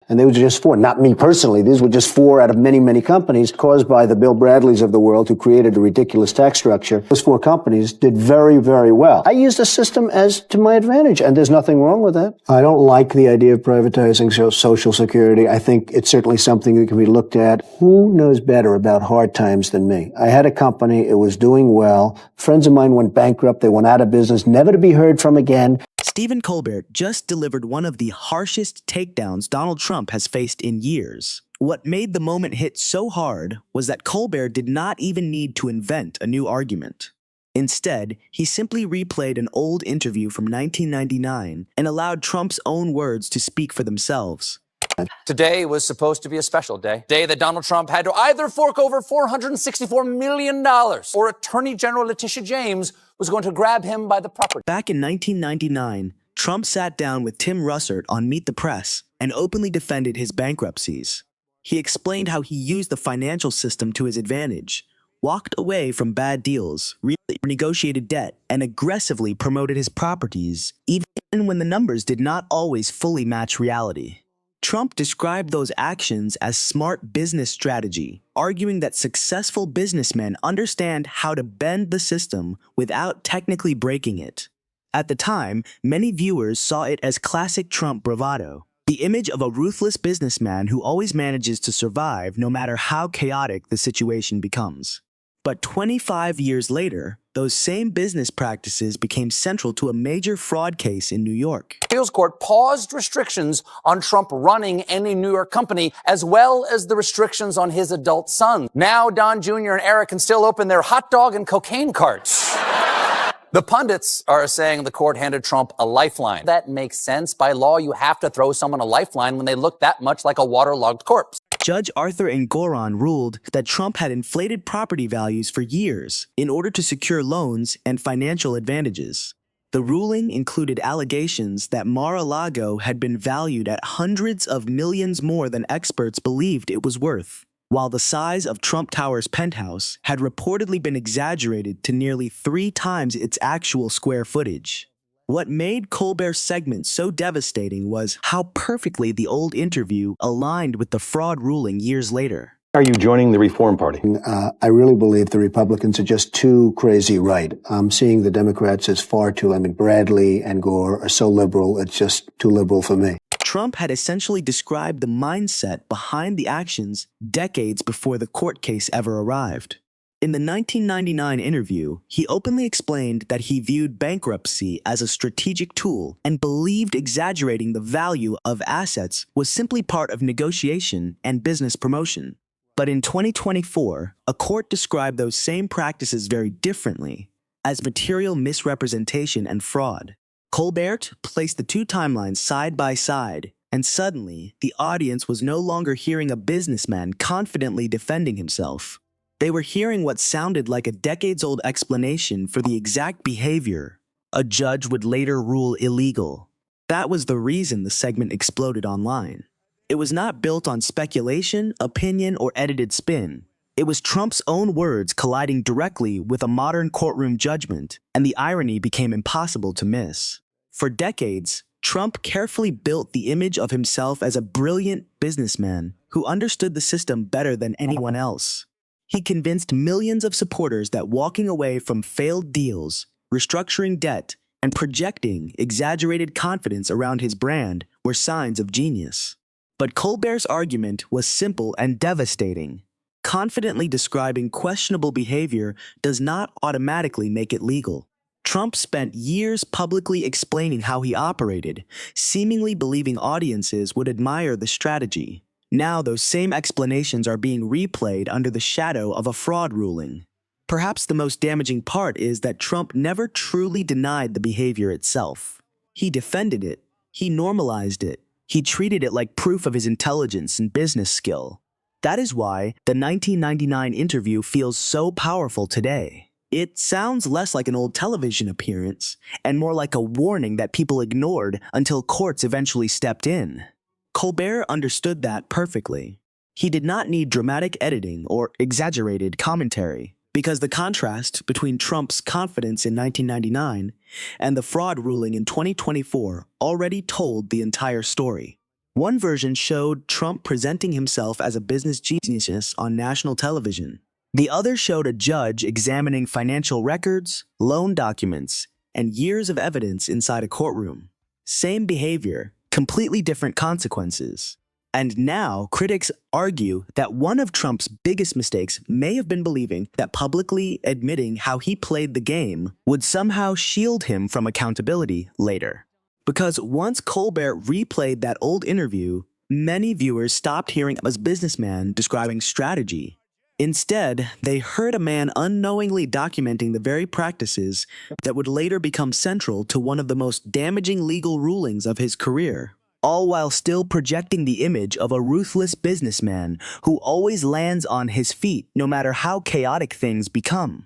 And they were just four, not me personally. These were just four out of many, many companies caused by the Bill Bradleys of the world who created a ridiculous tax structure. Those four companies did very, very well. I used the system as to my advantage, and there's nothing wrong with that. I don't like the idea of privatizing Social Security. I think it's certainly something that can be looked at. Who knows better about hard times than me? I had a company. It was doing well. Friends of mine went bankrupt. They went out of business, never to be heard from again. Stephen Colbert just delivered one of the harshest takedowns Donald Trump has faced in years. What made the moment hit so hard was that Colbert did not even need to invent a new argument. Instead, he simply replayed an old interview from 1999 and allowed Trump's own words to speak for themselves. Today was supposed to be a special day. Day that Donald Trump had to either fork over $464 million or Attorney General Letitia James was going to grab him by the property. Back in 1999, Trump sat down with Tim Russert on Meet the Press and openly defended his bankruptcies. He explained how he used the financial system to his advantage, walked away from bad deals, renegotiated debt, and aggressively promoted his properties, even when the numbers did not always fully match reality. Trump described those actions as smart business strategy, arguing that successful businessmen understand how to bend the system without technically breaking it. At the time, many viewers saw it as classic Trump bravado, the image of a ruthless businessman who always manages to survive no matter how chaotic the situation becomes. But 25 years later, those same business practices became central to a major fraud case in New York. Appeals court paused restrictions on Trump running any New York company, as well as the restrictions on his adult son. Now Don Jr. and Eric can still open their hot dog and cocaine carts. The pundits are saying the court handed Trump a lifeline. That makes sense. By law, you have to throw someone a lifeline when they look that much like a waterlogged corpse. Judge Arthur Engoron ruled that Trump had inflated property values for years in order to secure loans and financial advantages. The ruling included allegations that Mar-a-Lago had been valued at hundreds of millions more than experts believed it was worth, while the size of Trump Tower's penthouse had reportedly been exaggerated to nearly 3 times its actual square footage. What made Colbert's segment so devastating was how perfectly the old interview aligned with the fraud ruling years later. Are you joining the Reform Party? I really believe the Republicans are just too crazy right. I'm seeing the Democrats as far too, Bradley and Gore are so liberal, it's just too liberal for me. Trump had essentially described the mindset behind the actions decades before the court case ever arrived. In the 1999 interview, he openly explained that he viewed bankruptcy as a strategic tool and believed exaggerating the value of assets was simply part of negotiation and business promotion. But in 2024, a court described those same practices very differently, as material misrepresentation and fraud. Colbert placed the two timelines side by side, and suddenly, the audience was no longer hearing a businessman confidently defending himself. They were hearing what sounded like a decades-old explanation for the exact behavior a judge would later rule illegal. That was the reason the segment exploded online. It was not built on speculation, opinion, or edited spin. It was Trump's own words colliding directly with a modern courtroom judgment, and the irony became impossible to miss. For decades, Trump carefully built the image of himself as a brilliant businessman who understood the system better than anyone else. He convinced millions of supporters that walking away from failed deals, restructuring debt, and projecting exaggerated confidence around his brand were signs of genius. But Colbert's argument was simple and devastating. Confidently describing questionable behavior does not automatically make it legal. Trump spent years publicly explaining how he operated, seemingly believing audiences would admire the strategy. Now those same explanations are being replayed under the shadow of a fraud ruling. Perhaps the most damaging part is that Trump never truly denied the behavior itself. He defended it. He normalized it. He treated it like proof of his intelligence and business skill. That is why the 1999 interview feels so powerful today. It sounds less like an old television appearance and more like a warning that people ignored until courts eventually stepped in. Colbert understood that perfectly. He did not need dramatic editing or exaggerated commentary, because the contrast between Trump's confidence in 1999 and the fraud ruling in 2024 already told the entire story. One version showed Trump presenting himself as a business genius on national television. The other showed a judge examining financial records, loan documents, and years of evidence inside a courtroom. Same behavior, completely different consequences. And now, critics argue that one of Trump's biggest mistakes may have been believing that publicly admitting how he played the game would somehow shield him from accountability later. Because once Colbert replayed that old interview, many viewers stopped hearing him as a businessman describing strategy. Instead, they heard a man unknowingly documenting the very practices that would later become central to one of the most damaging legal rulings of his career, all while still projecting the image of a ruthless businessman who always lands on his feet no matter how chaotic things become.